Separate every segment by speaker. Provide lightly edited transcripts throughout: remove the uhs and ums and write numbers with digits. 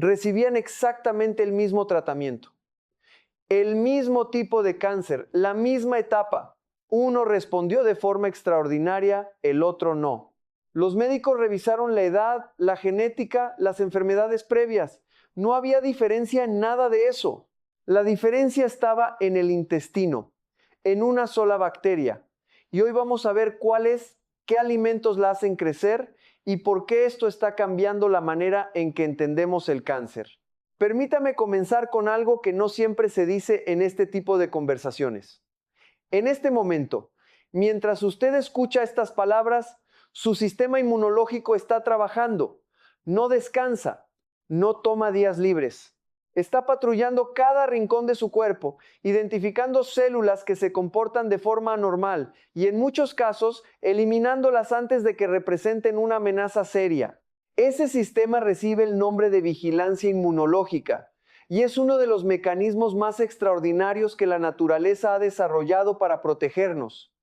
Speaker 1: recibían exactamente el mismo tratamiento. El mismo tipo de cáncer, la misma etapa. Uno respondió de forma extraordinaria, el otro no. Los médicos revisaron la edad, la genética, las enfermedades previas. No había diferencia en nada de eso. La diferencia estaba en el intestino, en una sola bacteria. Y hoy vamos a ver qué alimentos la hacen crecer y por qué esto está cambiando la manera en que entendemos el cáncer. Permítame comenzar con algo que no siempre se dice en este tipo de conversaciones. En este momento, mientras usted escucha estas palabras, su sistema inmunológico está trabajando, no descansa, no toma días libres. Está patrullando cada rincón de su cuerpo, identificando células que se comportan de forma anormal y en muchos casos eliminándolas antes de que representen una amenaza seria. Ese sistema recibe el nombre de vigilancia inmunológica y es uno de los mecanismos más extraordinarios que la naturaleza ha desarrollado para protegernos.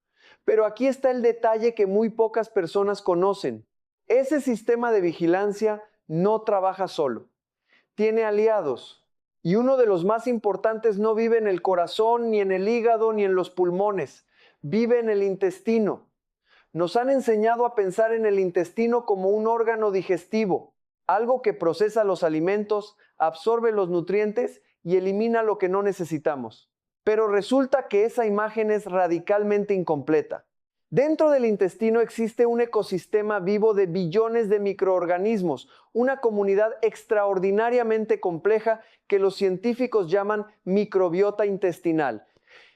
Speaker 1: Pero aquí está el detalle que muy pocas personas conocen. Ese sistema de vigilancia no trabaja solo. Tiene aliados. Y uno de los más importantes no vive en el corazón, ni en el hígado, ni en los pulmones. Vive en el intestino. Nos han enseñado a pensar en el intestino como un órgano digestivo, algo que procesa los alimentos, absorbe los nutrientes y elimina lo que no necesitamos. Pero resulta que esa imagen es radicalmente incompleta. Dentro del intestino existe un ecosistema vivo de billones de microorganismos, una comunidad extraordinariamente compleja que los científicos llaman microbiota intestinal.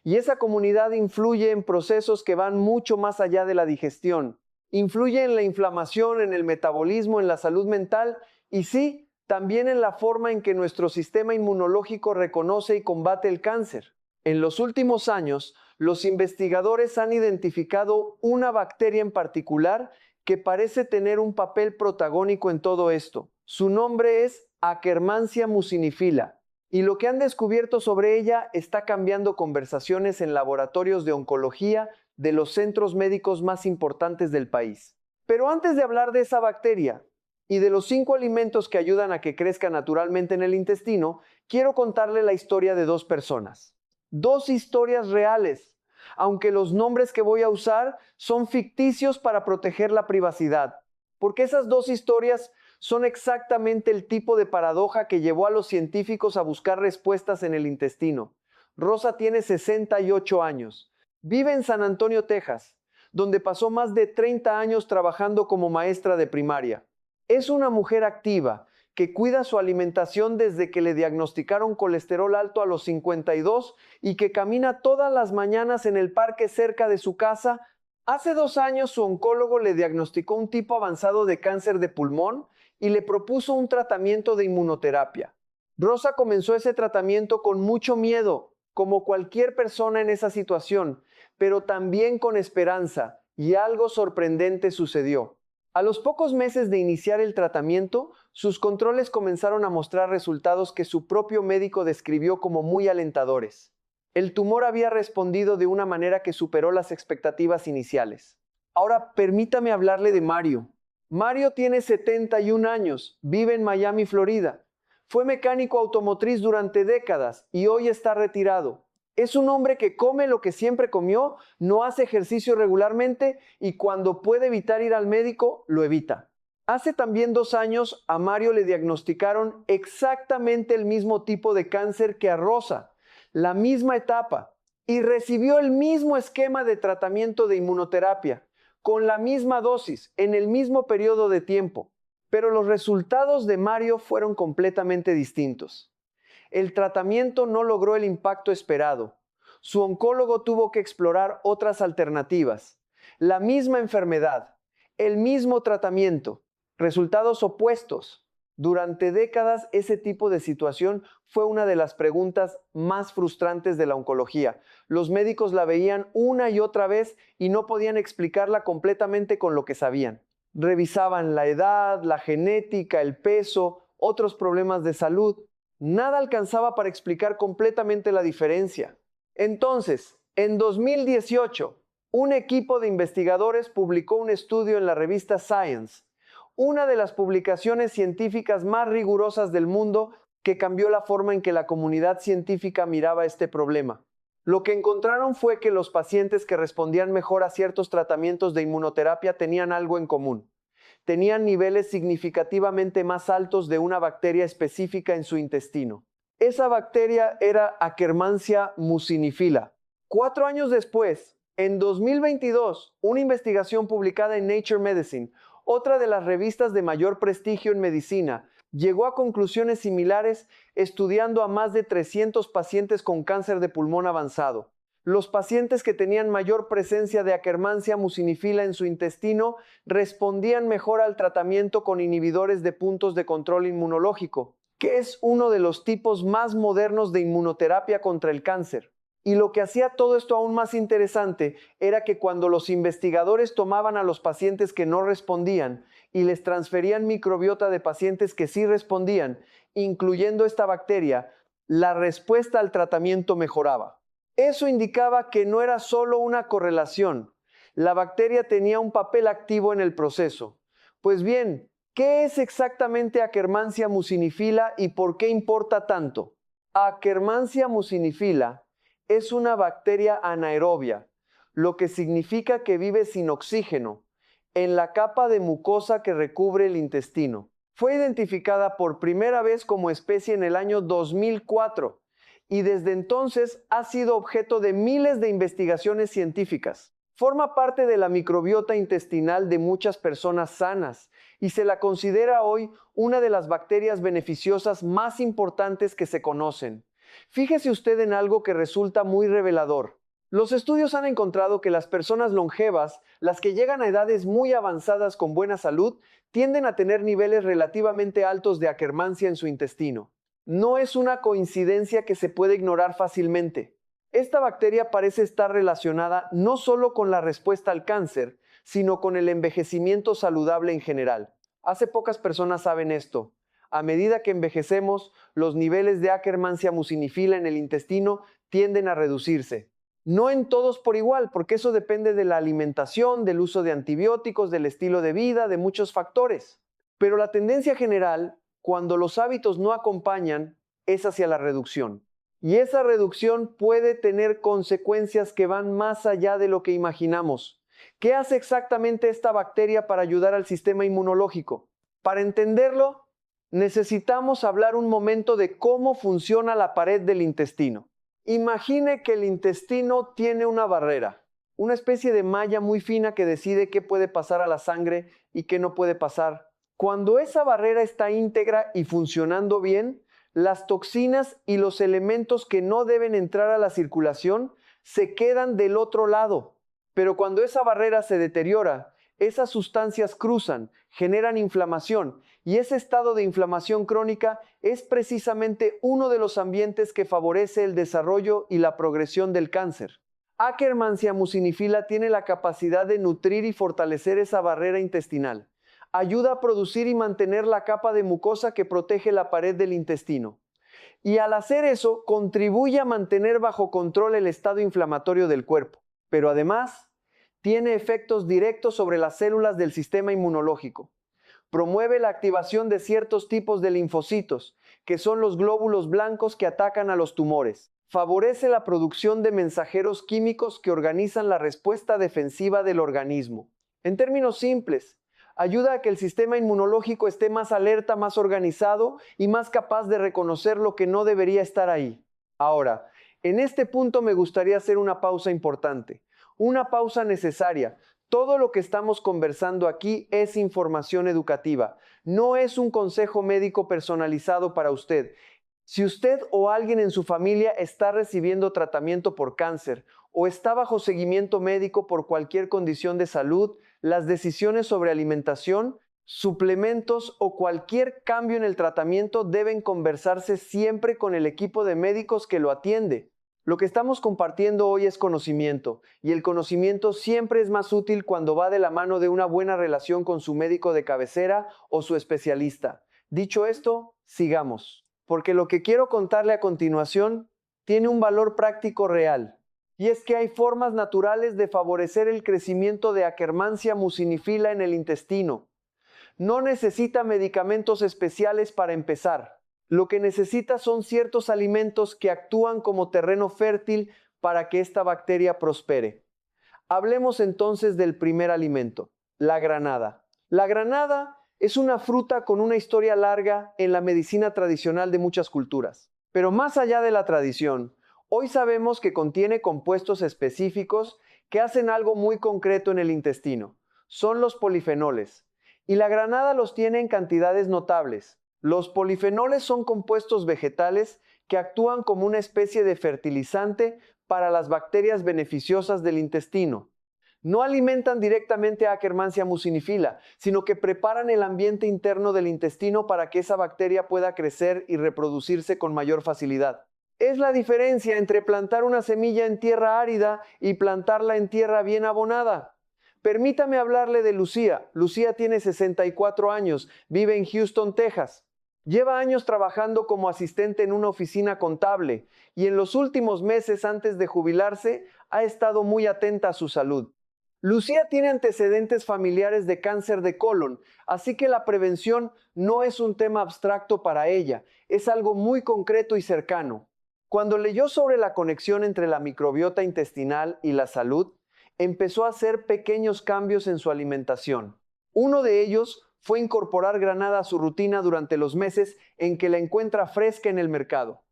Speaker 1: Y esa comunidad influye en procesos que van mucho más allá de la digestión. Influye en la inflamación, en el metabolismo, en la salud mental y sí, también en la forma en que nuestro sistema inmunológico reconoce y combate el cáncer. En los últimos años, los investigadores han identificado una bacteria en particular que parece tener un papel protagónico en todo esto. Su nombre es Akkermansia mucinifila. Y lo que han descubierto sobre ella está cambiando conversaciones en laboratorios de oncología de los centros médicos más importantes del país. Pero antes de hablar de esa bacteria y de los 5 alimentos que ayudan a que crezca naturalmente en el intestino, quiero contarle la historia de 2 personas. 2 historias reales, aunque los nombres que voy a usar son ficticios para proteger la privacidad, porque esas 2 historias son exactamente el tipo de paradoja que llevó a los científicos a buscar respuestas en el intestino. Rosa tiene 68 años. Vive en San Antonio, Texas, donde pasó más de 30 años trabajando como maestra de primaria. Es una mujer activa que cuida su alimentación desde que le diagnosticaron colesterol alto a los 52 y que camina todas las mañanas en el parque cerca de su casa. Hace 2 años su oncólogo le diagnosticó un tipo avanzado de cáncer de pulmón y le propuso un tratamiento de inmunoterapia. Rosa comenzó ese tratamiento con mucho miedo, como cualquier persona en esa situación, pero también con esperanza, y algo sorprendente sucedió. A los pocos meses de iniciar el tratamiento, sus controles comenzaron a mostrar resultados que su propio médico describió como muy alentadores. El tumor había respondido de una manera que superó las expectativas iniciales. Ahora permítame hablarle de Mario. Mario tiene 71 años, vive en Miami, Florida. Fue mecánico automotriz durante décadas y hoy está retirado. Es un hombre que come lo que siempre comió, no hace ejercicio regularmente y cuando puede evitar ir al médico, lo evita. Hace también 2 años a Mario le diagnosticaron exactamente el mismo tipo de cáncer que a Rosa, la misma etapa, y recibió el mismo esquema de tratamiento de inmunoterapia, con la misma dosis, en el mismo periodo de tiempo. Pero los resultados de Mario fueron completamente distintos. El tratamiento no logró el impacto esperado. Su oncólogo tuvo que explorar otras alternativas. La misma enfermedad, el mismo tratamiento, resultados opuestos. Durante décadas, ese tipo de situación fue una de las preguntas más frustrantes de la oncología. Los médicos la veían una y otra vez y no podían explicarla completamente con lo que sabían. Revisaban la edad, la genética, el peso, otros problemas de salud. Nada alcanzaba para explicar completamente la diferencia. Entonces, en 2018, un equipo de investigadores publicó un estudio en la revista Science. una de las publicaciones científicas más rigurosas del mundo que cambió la forma en que la comunidad científica miraba este problema. Lo que encontraron fue que los pacientes que respondían mejor a ciertos tratamientos de inmunoterapia tenían algo en común. Tenían niveles significativamente más altos de una bacteria específica en su intestino. Esa bacteria era Akkermansia mucinifila. 4 años después, en 2022, una investigación publicada en Nature Medicine, otra de las revistas de mayor prestigio en medicina, llegó a conclusiones similares estudiando a más de 300 pacientes con cáncer de pulmón avanzado. Los pacientes que tenían mayor presencia de Akkermansia mucinifila en su intestino respondían mejor al tratamiento con inhibidores de puntos de control inmunológico, que es uno de los tipos más modernos de inmunoterapia contra el cáncer. Y lo que hacía todo esto aún más interesante era que cuando los investigadores tomaban a los pacientes que no respondían y les transferían microbiota de pacientes que sí respondían, incluyendo esta bacteria, la respuesta al tratamiento mejoraba. Eso indicaba que no era solo una correlación. La bacteria tenía un papel activo en el proceso. Pues bien, ¿qué es exactamente Akkermansia mucinifila y por qué importa tanto? Akkermansia mucinifila es una bacteria anaerobia, lo que significa que vive sin oxígeno, en la capa de mucosa que recubre el intestino. Fue identificada por primera vez como especie en el año 2004 y desde entonces ha sido objeto de miles de investigaciones científicas. Forma parte de la microbiota intestinal de muchas personas sanas y se la considera hoy una de las bacterias beneficiosas más importantes que se conocen. Fíjese usted en algo que resulta muy revelador. Los estudios han encontrado que las personas longevas, las que llegan a edades muy avanzadas con buena salud, tienden a tener niveles relativamente altos de Akkermansia en su intestino. No es una coincidencia que se puede ignorar fácilmente. Esta bacteria parece estar relacionada no solo con la respuesta al cáncer, sino con el envejecimiento saludable en general. Hace pocas personas saben esto. A medida que envejecemos, los niveles de Akkermansia mucinifila en el intestino tienden a reducirse. No en todos por igual, porque eso depende de la alimentación, del uso de antibióticos, del estilo de vida, de muchos factores. Pero la tendencia general, cuando los hábitos no acompañan, es hacia la reducción. Y esa reducción puede tener consecuencias que van más allá de lo que imaginamos. ¿Qué hace exactamente esta bacteria para ayudar al sistema inmunológico? Para entenderlo, necesitamos hablar un momento de cómo funciona la pared del intestino. Imagine que el intestino tiene una barrera, una especie de malla muy fina que decide qué puede pasar a la sangre y qué no puede pasar. Cuando esa barrera está íntegra y funcionando bien, las toxinas y los elementos que no deben entrar a la circulación se quedan del otro lado. Pero cuando esa barrera se deteriora, esas sustancias cruzan, generan inflamación, y ese estado de inflamación crónica es precisamente uno de los ambientes que favorece el desarrollo y la progresión del cáncer. Akkermansia mucinifila tiene la capacidad de nutrir y fortalecer esa barrera intestinal. Ayuda a producir y mantener la capa de mucosa que protege la pared del intestino. Y al hacer eso, contribuye a mantener bajo control el estado inflamatorio del cuerpo. Pero además, tiene efectos directos sobre las células del sistema inmunológico. Promueve la activación de ciertos tipos de linfocitos, que son los glóbulos blancos que atacan a los tumores. Favorece la producción de mensajeros químicos que organizan la respuesta defensiva del organismo. En términos simples, ayuda a que el sistema inmunológico esté más alerta, más organizado y más capaz de reconocer lo que no debería estar ahí. Ahora, en este punto me gustaría hacer una pausa importante, una pausa necesaria. Todo lo que estamos conversando aquí es información educativa, no es un consejo médico personalizado para usted. Si usted o alguien en su familia está recibiendo tratamiento por cáncer o está bajo seguimiento médico por cualquier condición de salud, las decisiones sobre alimentación, suplementos o cualquier cambio en el tratamiento deben conversarse siempre con el equipo de médicos que lo atiende. Lo que estamos compartiendo hoy es conocimiento, y el conocimiento siempre es más útil cuando va de la mano de una buena relación con su médico de cabecera o su especialista. Dicho esto, sigamos, porque lo que quiero contarle a continuación tiene un valor práctico real, y es que hay formas naturales de favorecer el crecimiento de Akkermansia mucinifila en el intestino. No necesita medicamentos especiales para empezar. Lo que necesita son ciertos alimentos que actúan como terreno fértil para que esta bacteria prospere. Hablemos entonces del primer alimento, la granada. La granada es una fruta con una historia larga en la medicina tradicional de muchas culturas. Pero más allá de la tradición, hoy sabemos que contiene compuestos específicos que hacen algo muy concreto en el intestino. Son los polifenoles. Y la granada los tiene en cantidades notables. Los polifenoles son compuestos vegetales que actúan como una especie de fertilizante para las bacterias beneficiosas del intestino. No alimentan directamente a Akkermansia mucinifila, sino que preparan el ambiente interno del intestino para que esa bacteria pueda crecer y reproducirse con mayor facilidad. Es la diferencia entre plantar una semilla en tierra árida y plantarla en tierra bien abonada. Permítame hablarle de Lucía. Lucía tiene 64 años, vive en Houston, Texas. Lleva años trabajando como asistente en una oficina contable y en los últimos meses antes de jubilarse ha estado muy atenta a su salud. Lucía tiene antecedentes familiares de cáncer de colon, así que la prevención no es un tema abstracto para ella, es algo muy concreto y cercano. Cuando leyó sobre la conexión entre la microbiota intestinal y la salud, empezó a hacer pequeños cambios en su alimentación. Uno de ellos fue incorporar granada a su rutina durante los meses en que la encuentra fresca en el mercado.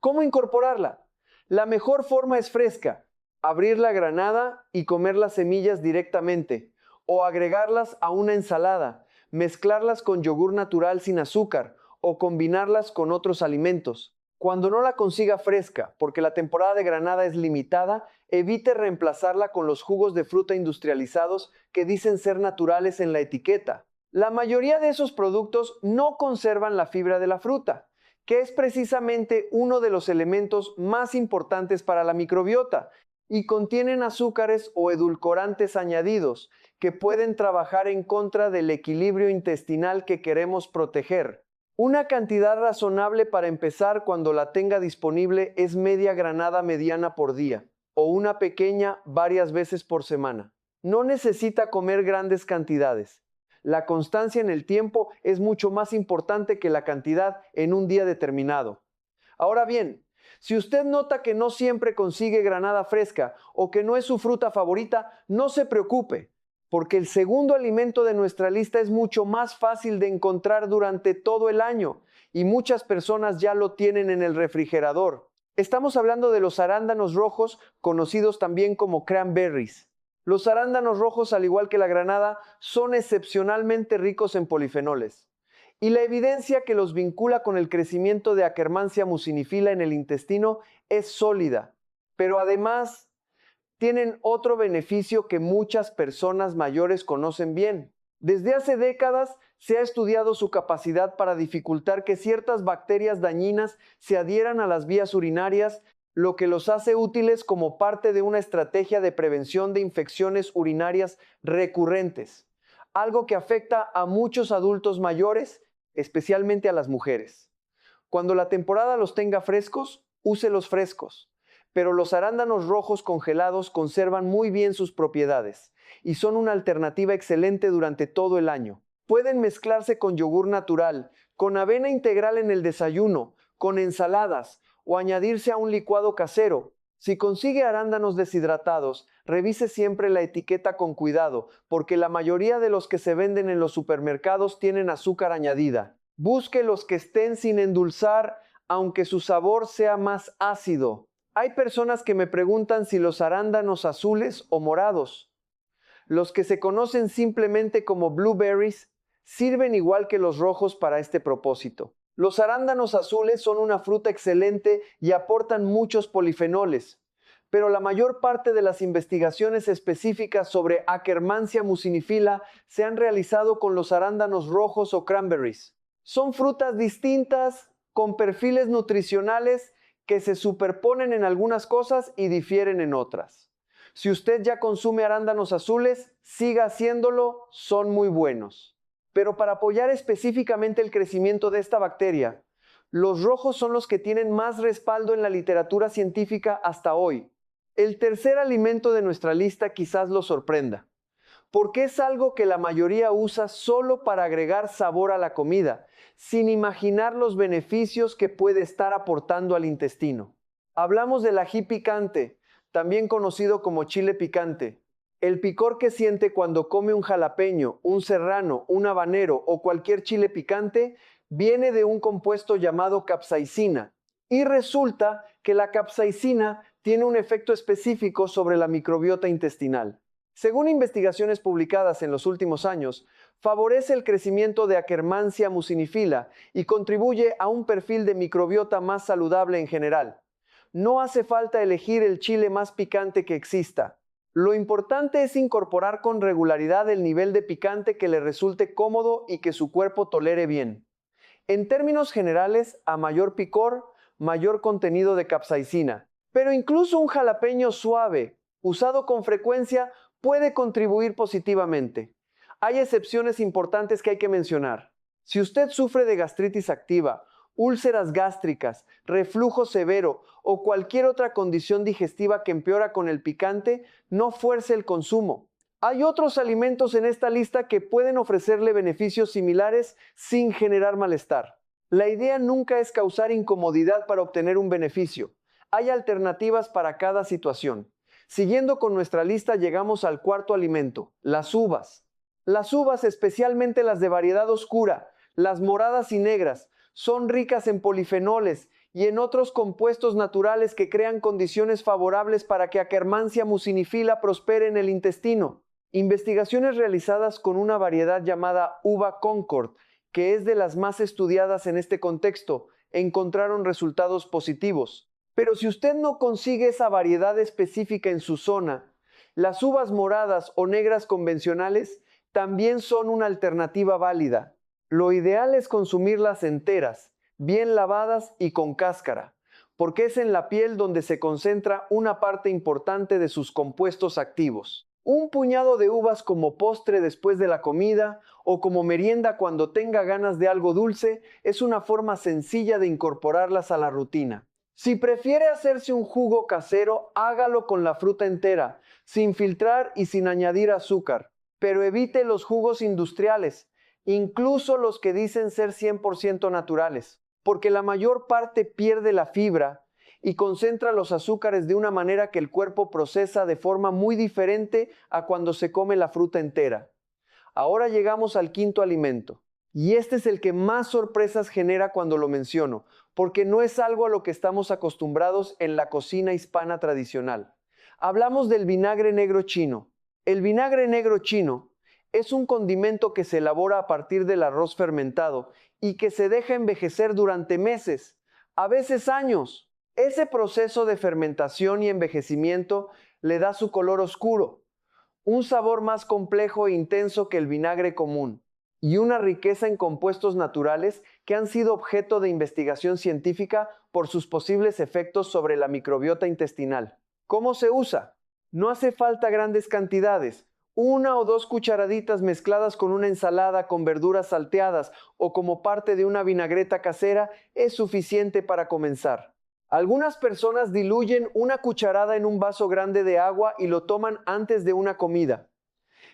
Speaker 1: ¿Cómo incorporarla? La mejor forma es fresca. Abrir la granada y comer las semillas directamente, o agregarlas a una ensalada, mezclarlas con yogur natural sin azúcar, o combinarlas con otros alimentos. Cuando no la consiga fresca, porque la temporada de granada es limitada, evite reemplazarla con los jugos de fruta industrializados que dicen ser naturales en la etiqueta. La mayoría de esos productos no conservan la fibra de la fruta, que es precisamente uno de los elementos más importantes para la microbiota, y contienen azúcares o edulcorantes añadidos que pueden trabajar en contra del equilibrio intestinal que queremos proteger. Una cantidad razonable para empezar cuando la tenga disponible es media granada mediana por día, o una pequeña varias veces por semana. No necesita comer grandes cantidades. La constancia en el tiempo es mucho más importante que la cantidad en un día determinado. Ahora bien, si usted nota que no siempre consigue granada fresca o que no es su fruta favorita, no se preocupe, porque el segundo alimento de nuestra lista es mucho más fácil de encontrar durante todo el año y muchas personas ya lo tienen en el refrigerador. Estamos hablando de los arándanos rojos, conocidos también como cranberries. Los arándanos rojos, al igual que la granada, son excepcionalmente ricos en polifenoles. Y la evidencia que los vincula con el crecimiento de Akkermansia mucinifila en el intestino es sólida. Pero además, tienen otro beneficio que muchas personas mayores conocen bien. Desde hace décadas se ha estudiado su capacidad para dificultar que ciertas bacterias dañinas se adhieran a las vías urinarias, lo que los hace útiles como parte de una estrategia de prevención de infecciones urinarias recurrentes, algo que afecta a muchos adultos mayores, especialmente a las mujeres. Cuando la temporada los tenga frescos, úselos frescos, pero los arándanos rojos congelados conservan muy bien sus propiedades y son una alternativa excelente durante todo el año. Pueden mezclarse con yogur natural, con avena integral en el desayuno, con ensaladas o añadirse a un licuado casero. Si consigue arándanos deshidratados, revise siempre la etiqueta con cuidado, porque la mayoría de los que se venden en los supermercados tienen azúcar añadida. Busque los que estén sin endulzar, aunque su sabor sea más ácido. Hay personas que me preguntan si los arándanos azules o morados, los que se conocen simplemente como blueberries, sirven igual que los rojos para este propósito. Los arándanos azules son una fruta excelente y aportan muchos polifenoles, pero la mayor parte de las investigaciones específicas sobre Akkermansia mucinifila se han realizado con los arándanos rojos o cranberries. Son frutas distintas, con perfiles nutricionales que se superponen en algunas cosas y difieren en otras. Si usted ya consume arándanos azules, siga haciéndolo, son muy buenos. Pero para apoyar específicamente el crecimiento de esta bacteria, los rojos son los que tienen más respaldo en la literatura científica hasta hoy. El tercer alimento de nuestra lista quizás lo sorprenda. porque es algo que la mayoría usa solo para agregar sabor a la comida, sin imaginar los beneficios que puede estar aportando al intestino. Hablamos del ají picante, también conocido como chile picante. El picor que siente cuando come un jalapeño, un serrano, un habanero o cualquier chile picante viene de un compuesto llamado capsaicina. Y resulta que la capsaicina tiene un efecto específico sobre la microbiota intestinal. Según investigaciones publicadas en los últimos años, favorece el crecimiento de Akkermansia mucinifila y contribuye a un perfil de microbiota más saludable en general. No hace falta elegir el chile más picante que exista. Lo importante es incorporar con regularidad el nivel de picante que le resulte cómodo y que su cuerpo tolere bien. En términos generales, a mayor picor, mayor contenido de capsaicina. Pero incluso un jalapeño suave, usado con frecuencia, puede contribuir positivamente. Hay excepciones importantes que hay que mencionar. Si usted sufre de gastritis activa, úlceras gástricas, reflujo severo o cualquier otra condición digestiva que empeora con el picante, no fuerce el consumo. Hay otros alimentos en esta lista que pueden ofrecerle beneficios similares sin generar malestar. La idea nunca es causar incomodidad para obtener un beneficio. Hay alternativas para cada situación. Siguiendo con nuestra lista, llegamos al cuarto alimento, las uvas. Las uvas, especialmente las de variedad oscura, las moradas y negras, son ricas en polifenoles y en otros compuestos naturales que crean condiciones favorables para que Akkermansia mucinifila prospere en el intestino. Investigaciones realizadas con una variedad llamada uva Concord, que es de las más estudiadas en este contexto, encontraron resultados positivos. Pero si usted no consigue esa variedad específica en su zona, las uvas moradas o negras convencionales también son una alternativa válida. Lo ideal es consumirlas enteras, bien lavadas y con cáscara, porque es en la piel donde se concentra una parte importante de sus compuestos activos. Un puñado de uvas como postre después de la comida o como merienda cuando tenga ganas de algo dulce es una forma sencilla de incorporarlas a la rutina. Si prefiere hacerse un jugo casero, hágalo con la fruta entera, sin filtrar y sin añadir azúcar. Pero evite los jugos industriales, incluso los que dicen ser 100% naturales, porque la mayor parte pierde la fibra y concentra los azúcares de una manera que el cuerpo procesa de forma muy diferente a cuando se come la fruta entera. Ahora llegamos al quinto alimento, y este es el que más sorpresas genera cuando lo menciono, porque no es algo a lo que estamos acostumbrados en la cocina hispana tradicional. Hablamos del vinagre negro chino. El vinagre negro chino es un condimento que se elabora a partir del arroz fermentado y que se deja envejecer durante meses, a veces años. Ese proceso de fermentación y envejecimiento le da su color oscuro, un sabor más complejo e intenso que el vinagre común, y una riqueza en compuestos naturales que han sido objeto de investigación científica por sus posibles efectos sobre la microbiota intestinal. ¿Cómo se usa? No hace falta grandes cantidades. 1 o 2 cucharaditas mezcladas con una ensalada con verduras salteadas o como parte de una vinagreta casera es suficiente para comenzar. Algunas personas diluyen 1 cucharada en un vaso grande de agua y lo toman antes de una comida.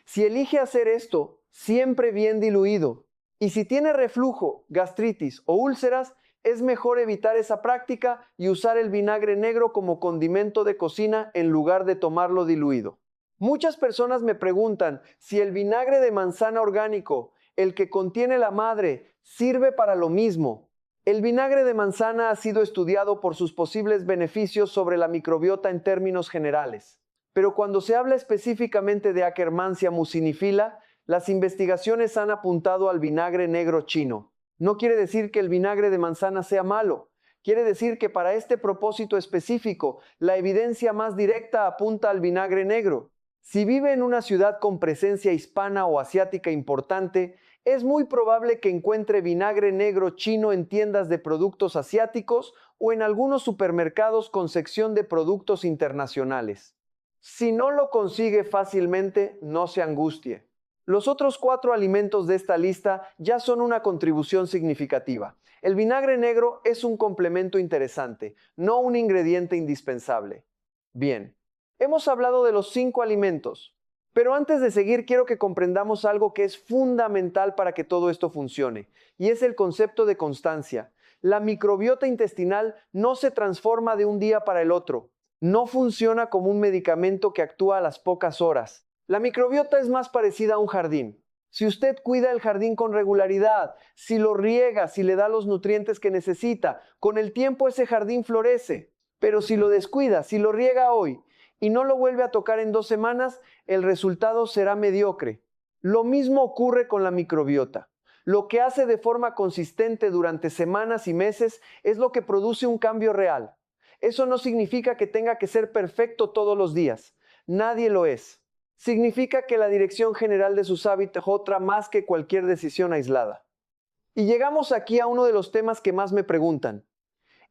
Speaker 1: Si elige hacer esto, siempre bien diluido. Y si tiene reflujo, gastritis o úlceras, es mejor evitar esa práctica y usar el vinagre negro como condimento de cocina en lugar de tomarlo diluido. Muchas personas me preguntan si el vinagre de manzana orgánico, el que contiene la madre, sirve para lo mismo. El vinagre de manzana ha sido estudiado por sus posibles beneficios sobre la microbiota en términos generales. Pero cuando se habla específicamente de Akkermansia mucinifila, las investigaciones han apuntado al vinagre negro chino. No quiere decir que el vinagre de manzana sea malo. Quiere decir que para este propósito específico, la evidencia más directa apunta al vinagre negro. Si vive en una ciudad con presencia hispana o asiática importante, es muy probable que encuentre vinagre negro chino en tiendas de productos asiáticos o en algunos supermercados con sección de productos internacionales. Si no lo consigue fácilmente, no se angustie. Los otros 4 alimentos de esta lista ya son una contribución significativa. El vinagre negro es un complemento interesante, no un ingrediente indispensable. Bien, hemos hablado de los 5 alimentos, Pero antes de seguir, quiero que comprendamos algo que es fundamental para que todo esto funcione, y es el concepto de constancia. La microbiota intestinal no se transforma de un día para el otro. No funciona como un medicamento que actúa a las pocas horas. La microbiota es más parecida a un jardín. Si usted cuida el jardín con regularidad, si lo riega, si le da los nutrientes que necesita, con el tiempo ese jardín florece. Pero si lo descuida, si lo riega hoy y no lo vuelve a tocar en 2 semanas, el resultado será mediocre. Lo mismo ocurre con la microbiota. Lo que hace de forma consistente durante semanas y meses es lo que produce un cambio real. Eso no significa que tenga que ser perfecto todos los días. Nadie lo es. Significa que la dirección general de sus hábitos es otra más que cualquier decisión aislada. Y llegamos aquí a uno de los temas que más me preguntan.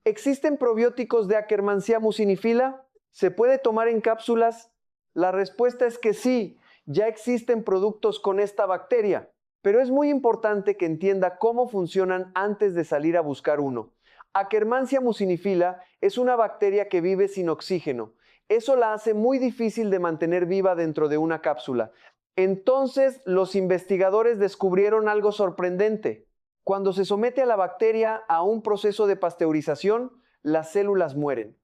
Speaker 1: ¿Existen probióticos de Akkermansia mucinifila? ¿Se puede tomar en cápsulas? La respuesta es que sí, ya existen productos con esta bacteria, pero es muy importante que entienda cómo funcionan antes de salir a buscar uno. Akkermansia mucinifila es una bacteria que vive sin oxígeno. Eso la hace muy difícil de mantener viva dentro de una cápsula. Entonces, los investigadores descubrieron algo sorprendente. Cuando se somete a la bacteria a un proceso de pasteurización, las células mueren.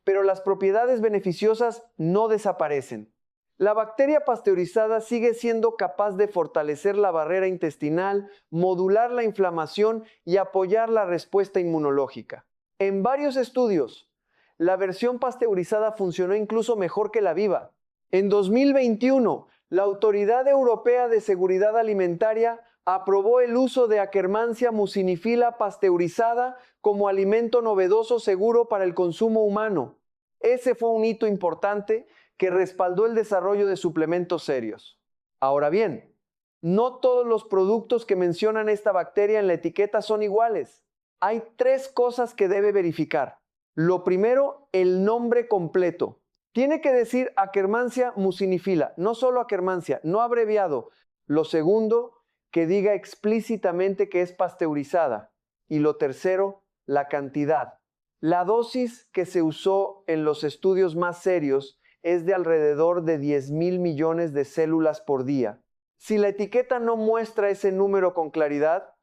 Speaker 1: Pero las propiedades beneficiosas no desaparecen. La bacteria pasteurizada sigue siendo capaz de fortalecer la barrera intestinal, modular la inflamación y apoyar la respuesta inmunológica. En varios estudios, la versión pasteurizada funcionó incluso mejor que la viva. En 2021, la Autoridad Europea de Seguridad Alimentaria aprobó el uso de Akkermansia mucinifila pasteurizada como alimento novedoso seguro para el consumo humano. Ese fue un hito importante que respaldó el desarrollo de suplementos serios. Ahora bien, no todos los productos que mencionan esta bacteria en la etiqueta son iguales. Hay 3 cosas que debe verificar. Lo primero, el nombre completo. Tiene que decir Akkermansia mucinifila, no solo Akkermansia, no abreviado. Lo segundo, que diga explícitamente que es pasteurizada. Y lo tercero, la cantidad. La dosis que se usó en los estudios más serios es de alrededor de 10,000 millones de células por día. Si la etiqueta no muestra ese número con claridad,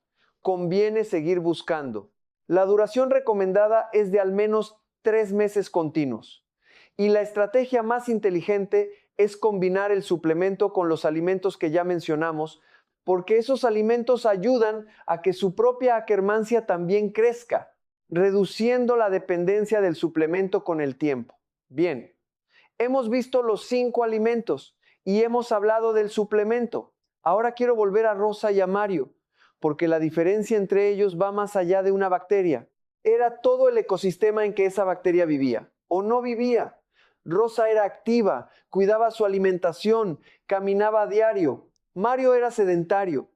Speaker 1: conviene seguir buscando. La duración recomendada es de al menos 3 meses continuos. Y la estrategia más inteligente es combinar el suplemento con los alimentos que ya mencionamos, porque esos alimentos ayudan a que su propia Akkermansia también crezca, reduciendo la dependencia del suplemento con el tiempo. Bien, hemos visto los 5 alimentos y hemos hablado del suplemento. Ahora quiero volver a Rosa y a Mario, porque la diferencia entre ellos va más allá de una bacteria. Era todo el ecosistema en que esa bacteria vivía, o no vivía. Rosa era activa, cuidaba su alimentación, caminaba a diario. Mario era sedentario,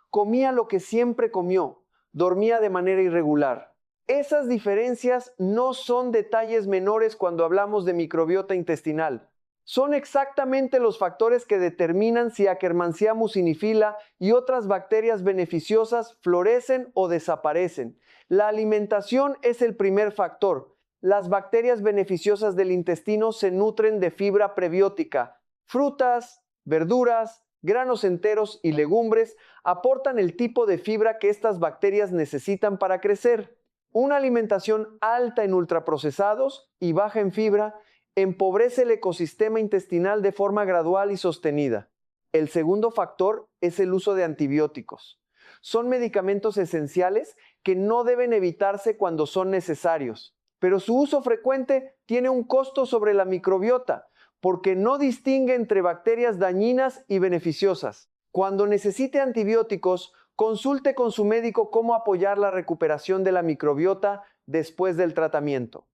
Speaker 1: comía lo que siempre comió, dormía de manera irregular. Esas diferencias no son detalles menores cuando hablamos de microbiota intestinal. Son exactamente los factores que determinan si Akkermansia mucinifila y otras bacterias beneficiosas florecen o desaparecen. La alimentación es el primer factor. Las bacterias beneficiosas del intestino se nutren de fibra prebiótica. Frutas, verduras, granos enteros y legumbres aportan el tipo de fibra que estas bacterias necesitan para crecer. Una alimentación alta en ultraprocesados y baja en fibra empobrece el ecosistema intestinal de forma gradual y sostenida. El segundo factor es el uso de antibióticos. Son medicamentos esenciales que no deben evitarse cuando son necesarios, pero su uso frecuente tiene un costo sobre la microbiota, porque no distingue entre bacterias dañinas y beneficiosas. Cuando necesite antibióticos, consulte con su médico cómo apoyar la recuperación de la microbiota después del tratamiento.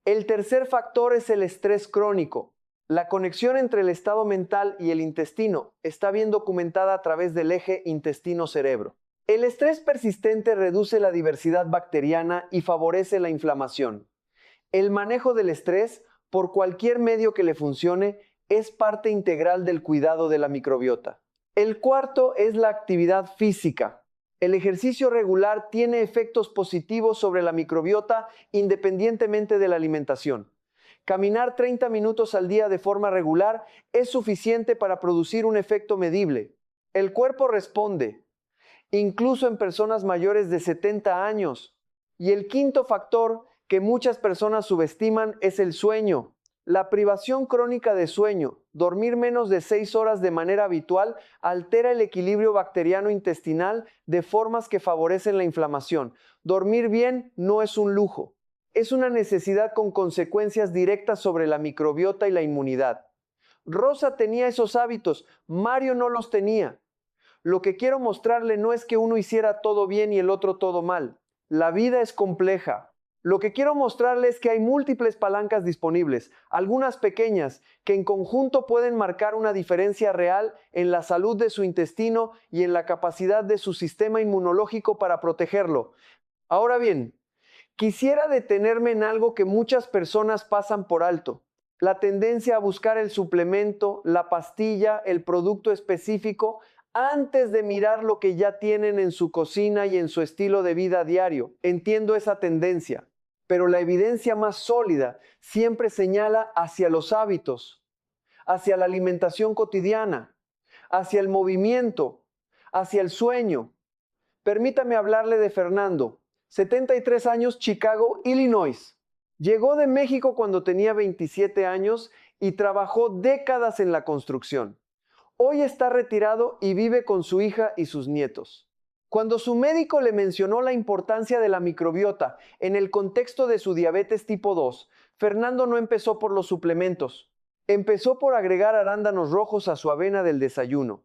Speaker 1: El tercer factor es el estrés crónico. La conexión entre el estado mental y el intestino está bien documentada a través del eje intestino-cerebro. El estrés persistente reduce la diversidad bacteriana y favorece la inflamación. El manejo del estrés, por cualquier medio que le funcione, es parte integral del cuidado de la microbiota. El cuarto es la actividad física. El ejercicio regular tiene efectos positivos sobre la microbiota independientemente de la alimentación. Caminar 30 minutos al día de forma regular es suficiente para producir un efecto medible. El cuerpo responde, incluso en personas mayores de 70 años. Y el quinto factor que muchas personas subestiman es el sueño. La privación crónica de sueño, dormir menos de 6 horas de manera habitual, altera el equilibrio bacteriano intestinal de formas que favorecen la inflamación. Dormir bien no es un lujo, es una necesidad con consecuencias directas sobre la microbiota y la inmunidad. Rosa tenía esos hábitos, Mario no los tenía. Lo que quiero mostrarle no es que uno hiciera todo bien y el otro todo mal. La vida es compleja. Lo que quiero mostrarle es que hay múltiples palancas disponibles, algunas pequeñas, que en conjunto pueden marcar una diferencia real en la salud de su intestino y en la capacidad de su sistema inmunológico para protegerlo. Ahora bien, quisiera detenerme en algo que muchas personas pasan por alto. La tendencia a buscar el suplemento, la pastilla, el producto específico, antes de mirar lo que ya tienen en su cocina y en su estilo de vida diario. Entiendo esa tendencia, pero la evidencia más sólida siempre señala hacia los hábitos, hacia la alimentación cotidiana, hacia el movimiento, hacia el sueño. Permítame hablarle de Fernando, 73 años, Chicago, Illinois. Llegó de México cuando tenía 27 años y trabajó décadas en la construcción. Hoy está retirado y vive con su hija y sus nietos. Cuando su médico le mencionó la importancia de la microbiota en el contexto de su diabetes tipo 2, Fernando no empezó por los suplementos. Empezó por agregar arándanos rojos a su avena del desayuno.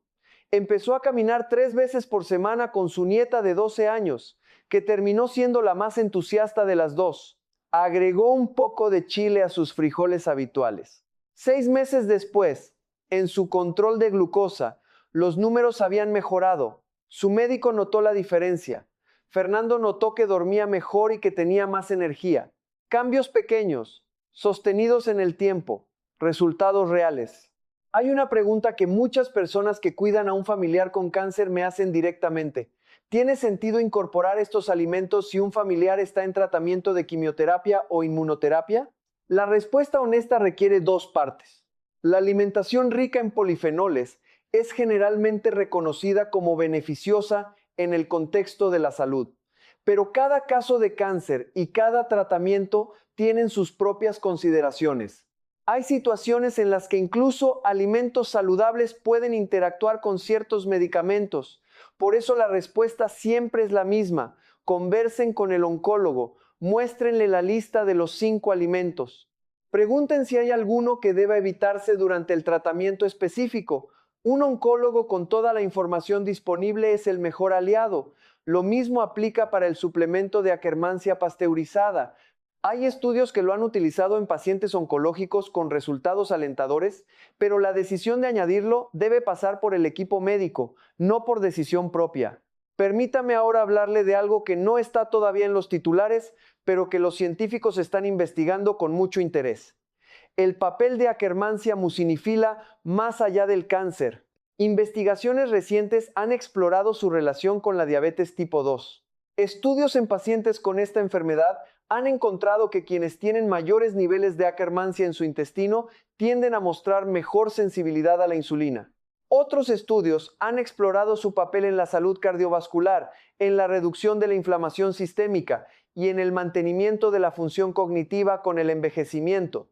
Speaker 1: Empezó a caminar 3 veces por semana con su nieta de 12 años, que terminó siendo la más entusiasta de las dos. Agregó un poco de chile a sus frijoles habituales. 6 meses después, en su control de glucosa, los números habían mejorado. Su médico notó la diferencia. Fernando notó que dormía mejor y que tenía más energía. Cambios pequeños, sostenidos en el tiempo, resultados reales. Hay una pregunta que muchas personas que cuidan a un familiar con cáncer me hacen directamente. ¿Tiene sentido incorporar estos alimentos si un familiar está en tratamiento de quimioterapia o inmunoterapia? La respuesta honesta requiere 2 partes. La alimentación rica en polifenoles es generalmente reconocida como beneficiosa en el contexto de la salud, pero cada caso de cáncer y cada tratamiento tienen sus propias consideraciones. Hay situaciones en las que incluso alimentos saludables pueden interactuar con ciertos medicamentos. Por eso la respuesta siempre es la misma. Conversen con el oncólogo, muéstrenle la lista de los 5 alimentos. Pregunten si hay alguno que deba evitarse durante el tratamiento específico. Un oncólogo con toda la información disponible es el mejor aliado. Lo mismo aplica para el suplemento de Akkermansia pasteurizada. Hay estudios que lo han utilizado en pacientes oncológicos con resultados alentadores, pero la decisión de añadirlo debe pasar por el equipo médico, no por decisión propia. Permítame ahora hablarle de algo que no está todavía en los titulares, pero que los científicos están investigando con mucho interés. El papel de Akkermansia mucinifila más allá del cáncer. Investigaciones recientes han explorado su relación con la diabetes tipo 2. Estudios en pacientes con esta enfermedad han encontrado que quienes tienen mayores niveles de Akkermansia en su intestino tienden a mostrar mejor sensibilidad a la insulina. Otros estudios han explorado su papel en la salud cardiovascular, en la reducción de la inflamación sistémica y en el mantenimiento de la función cognitiva con el envejecimiento.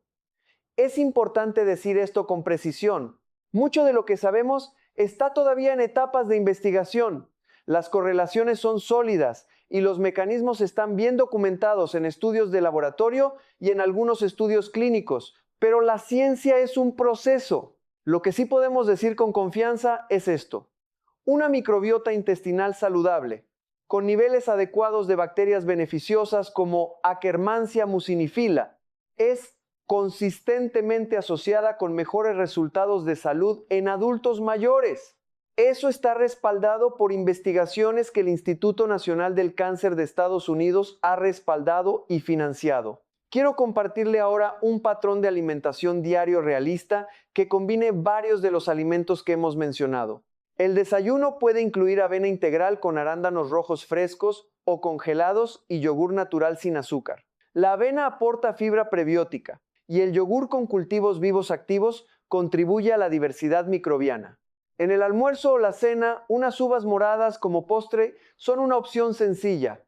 Speaker 1: Es importante decir esto con precisión. Mucho de lo que sabemos está todavía en etapas de investigación. Las correlaciones son sólidas y los mecanismos están bien documentados en estudios de laboratorio y en algunos estudios clínicos, pero la ciencia es un proceso. Lo que sí podemos decir con confianza es esto. Una microbiota intestinal saludable, con niveles adecuados de bacterias beneficiosas como Akkermansia mucinifila, es consistentemente asociada con mejores resultados de salud en adultos mayores. Eso está respaldado por investigaciones que el Instituto Nacional del Cáncer de Estados Unidos ha respaldado y financiado. Quiero compartirle ahora un patrón de alimentación diario realista que combine varios de los alimentos que hemos mencionado. El desayuno puede incluir avena integral con arándanos rojos frescos o congelados y yogur natural sin azúcar. La avena aporta fibra prebiótica, y el yogur con cultivos vivos activos contribuye a la diversidad microbiana. En el almuerzo o la cena, unas uvas moradas como postre son una opción sencilla.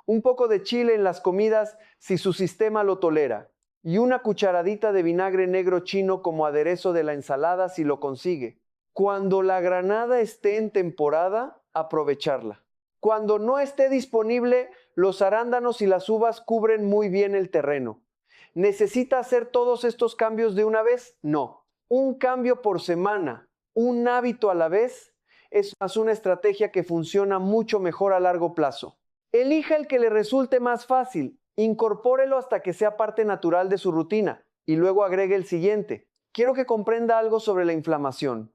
Speaker 1: Un poco de chile en las comidas si su sistema lo tolera, y una cucharadita de vinagre negro chino como aderezo de la ensalada si lo consigue. Cuando la granada esté en temporada, aprovecharla. Cuando no esté disponible, los arándanos y las uvas cubren muy bien el terreno. ¿Necesita hacer todos estos cambios de una vez? No. Un cambio por semana, un hábito a la vez, es una estrategia que funciona mucho mejor a largo plazo. Elija el que le resulte más fácil, incorpórelo hasta que sea parte natural de su rutina y luego agregue el siguiente. Quiero que comprenda algo sobre la inflamación,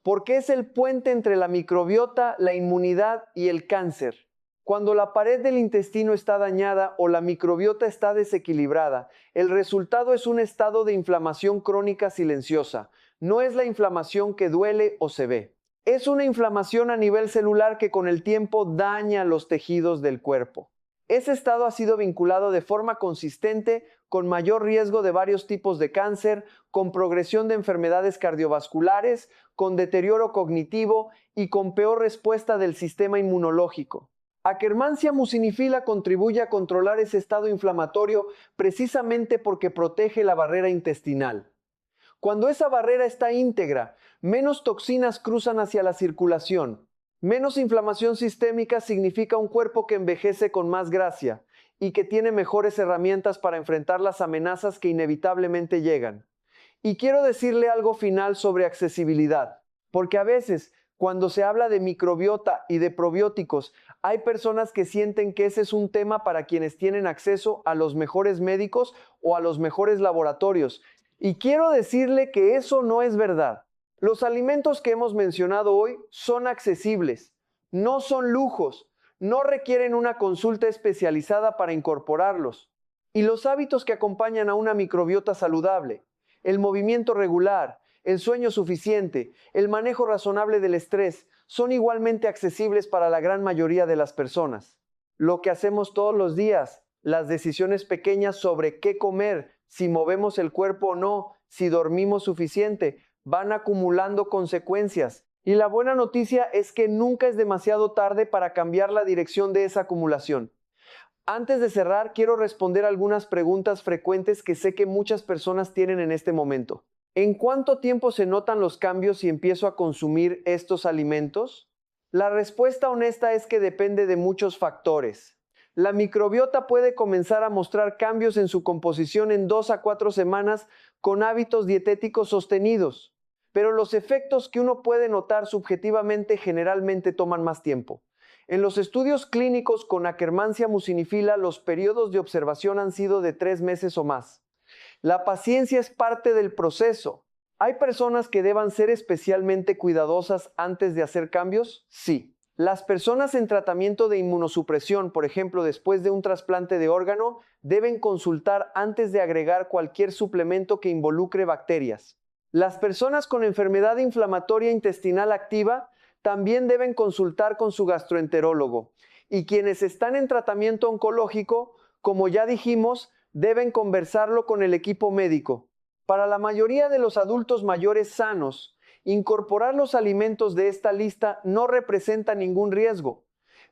Speaker 1: porque es el puente entre la microbiota, la inmunidad y el cáncer. Cuando la pared del intestino está dañada o la microbiota está desequilibrada, el resultado es un estado de inflamación crónica silenciosa. No es la inflamación que duele o se ve. Es una inflamación a nivel celular que con el tiempo daña los tejidos del cuerpo. Ese estado ha sido vinculado de forma consistente con mayor riesgo de varios tipos de cáncer, con progresión de enfermedades cardiovasculares, con deterioro cognitivo y con peor respuesta del sistema inmunológico. Akkermansia mucinifila contribuye a controlar ese estado inflamatorio precisamente porque protege la barrera intestinal. Cuando esa barrera está íntegra, menos toxinas cruzan hacia la circulación. Menos inflamación sistémica significa un cuerpo que envejece con más gracia y que tiene mejores herramientas para enfrentar las amenazas que inevitablemente llegan. Y quiero decirle algo final sobre accesibilidad, porque a veces, cuando se habla de microbiota y de probióticos, hay personas que sienten que ese es un tema para quienes tienen acceso a los mejores médicos o a los mejores laboratorios. Y quiero decirle que eso no es verdad. Los alimentos que hemos mencionado hoy son accesibles, no son lujos, no requieren una consulta especializada para incorporarlos. Y los hábitos que acompañan a una microbiota saludable, el movimiento regular, el sueño suficiente, el manejo razonable del estrés, son igualmente accesibles para la gran mayoría de las personas. Lo que hacemos todos los días, las decisiones pequeñas sobre qué comer, si movemos el cuerpo o no, si dormimos suficiente, van acumulando consecuencias. Y la buena noticia es que nunca es demasiado tarde para cambiar la dirección de esa acumulación. Antes de cerrar, quiero responder algunas preguntas frecuentes que sé que muchas personas tienen en este momento. ¿En cuánto tiempo se notan los cambios si empiezo a consumir estos alimentos? La respuesta honesta es que depende de muchos factores. La microbiota puede comenzar a mostrar cambios en su composición en 2 a 4 semanas con hábitos dietéticos sostenidos, pero los efectos que uno puede notar subjetivamente generalmente toman más tiempo. En los estudios clínicos con Akkermansia mucinifila, los periodos de observación han sido de 3 meses o más. La paciencia es parte del proceso. ¿Hay personas que deban ser especialmente cuidadosas antes de hacer cambios? Sí. Las personas en tratamiento de inmunosupresión, por ejemplo, después de un trasplante de órgano, deben consultar antes de agregar cualquier suplemento que involucre bacterias. Las personas con enfermedad inflamatoria intestinal activa también deben consultar con su gastroenterólogo. Y quienes están en tratamiento oncológico, como ya dijimos, deben conversarlo con el equipo médico. Para la mayoría de los adultos mayores sanos, incorporar los alimentos de esta lista no representa ningún riesgo,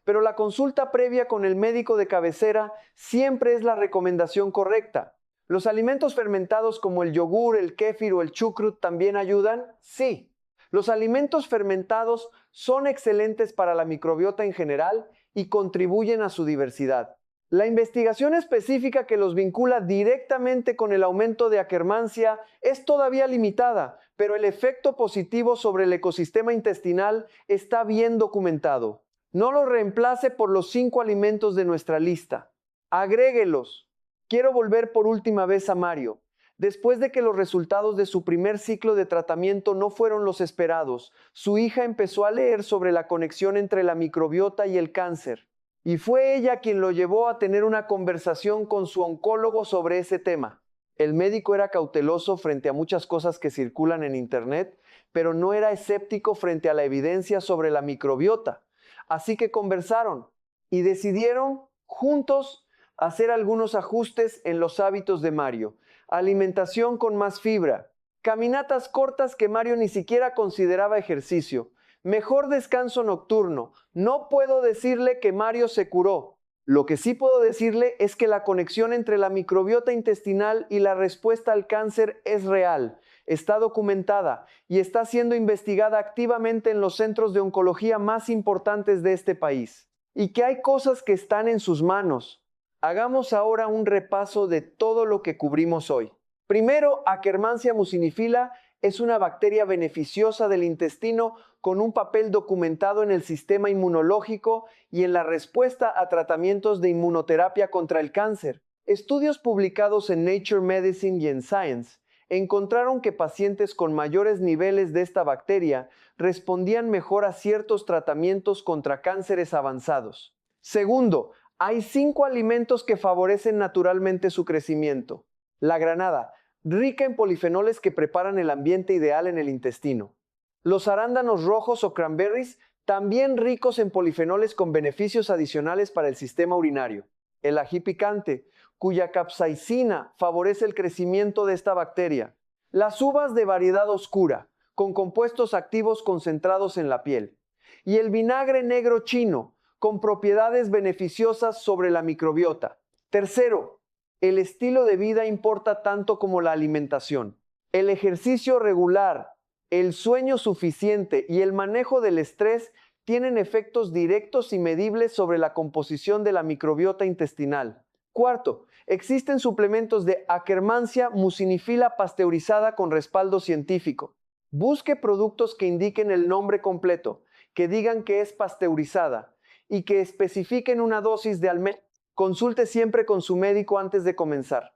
Speaker 1: pero la consulta previa con el médico de cabecera siempre es la recomendación correcta. ¿Los alimentos fermentados como el yogur, el kéfir o el chucrut también ayudan? Sí. Los alimentos fermentados son excelentes para la microbiota en general y contribuyen a su diversidad. La investigación específica que los vincula directamente con el aumento de Akkermansia es todavía limitada, pero el efecto positivo sobre el ecosistema intestinal está bien documentado. No los reemplace por los 5 alimentos de nuestra lista. Agréguelos. Quiero volver por última vez a Mario. Después de que los resultados de su primer ciclo de tratamiento no fueron los esperados, su hija empezó a leer sobre la conexión entre la microbiota y el cáncer. Y fue ella quien lo llevó a tener una conversación con su oncólogo sobre ese tema. El médico era cauteloso frente a muchas cosas que circulan en Internet, pero no era escéptico frente a la evidencia sobre la microbiota. Así que conversaron y decidieron juntos hacer algunos ajustes en los hábitos de Mario, alimentación con más fibra, caminatas cortas que Mario ni siquiera consideraba ejercicio, mejor descanso nocturno. No puedo decirle que Mario se curó. Lo que sí puedo decirle es que la conexión entre la microbiota intestinal y la respuesta al cáncer es real, está documentada y está siendo investigada activamente en los centros de oncología más importantes de este país. Y que hay cosas que están en sus manos. Hagamos ahora un repaso de todo lo que cubrimos hoy. Primero, Akkermansia mucinifila es una bacteria beneficiosa del intestino con un papel documentado en el sistema inmunológico y en la respuesta a tratamientos de inmunoterapia contra el cáncer. Estudios publicados en Nature Medicine y en Science encontraron que pacientes con mayores niveles de esta bacteria respondían mejor a ciertos tratamientos contra cánceres avanzados. Segundo, hay 5 alimentos que favorecen naturalmente su crecimiento. La granada, rica en polifenoles que preparan el ambiente ideal en el intestino. Los arándanos rojos o cranberries, también ricos en polifenoles con beneficios adicionales para el sistema urinario. El ají picante, cuya capsaicina favorece el crecimiento de esta bacteria. Las uvas de variedad oscura, con compuestos activos concentrados en la piel. Y el vinagre negro chino, con propiedades beneficiosas sobre la microbiota. Tercero, el estilo de vida importa tanto como la alimentación. El ejercicio regular, el sueño suficiente y el manejo del estrés tienen efectos directos y medibles sobre la composición de la microbiota intestinal. Cuarto, existen suplementos de Akkermansia mucinifila pasteurizada con respaldo científico. Busque productos que indiquen el nombre completo, que digan que es pasteurizada y que especifiquen una dosis de al menos. Consulte siempre con su médico antes de comenzar.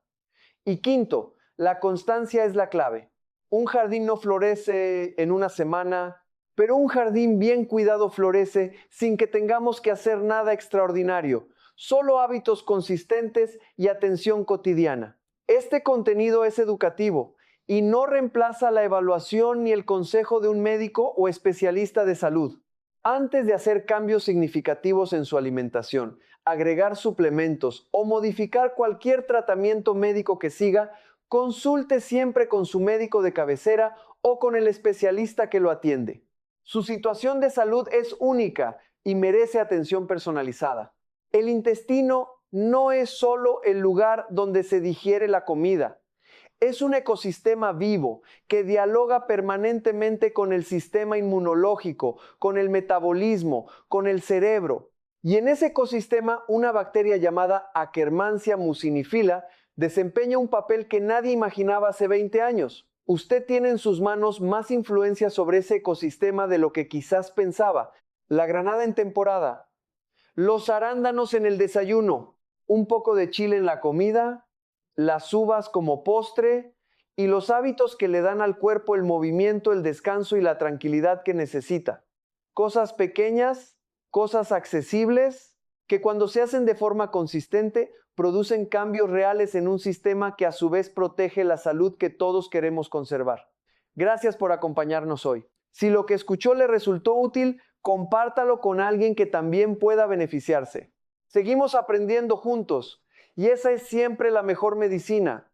Speaker 1: Y quinto, la constancia es la clave. Un jardín no florece en una semana, pero un jardín bien cuidado florece sin que tengamos que hacer nada extraordinario, solo hábitos consistentes y atención cotidiana. Este contenido es educativo y no reemplaza la evaluación ni el consejo de un médico o especialista de salud. Antes de hacer cambios significativos en su alimentación, agregar suplementos o modificar cualquier tratamiento médico que siga, consulte siempre con su médico de cabecera o con el especialista que lo atiende. Su situación de salud es única y merece atención personalizada. El intestino no es solo el lugar donde se digiere la comida. Es un ecosistema vivo que dialoga permanentemente con el sistema inmunológico, con el metabolismo, con el cerebro. Y en ese ecosistema, una bacteria llamada Akkermansia mucinifila desempeña un papel que nadie imaginaba hace 20 años. Usted tiene en sus manos más influencia sobre ese ecosistema de lo que quizás pensaba. La granada en temporada, los arándanos en el desayuno, un poco de chile en la comida, las uvas como postre y los hábitos que le dan al cuerpo el movimiento, el descanso y la tranquilidad que necesita. Cosas pequeñas, cosas accesibles, que cuando se hacen de forma consistente producen cambios reales en un sistema que a su vez protege la salud que todos queremos conservar. Gracias por acompañarnos hoy. Si lo que escuchó le resultó útil, compártalo con alguien que también pueda beneficiarse. Seguimos aprendiendo juntos y esa es siempre la mejor medicina.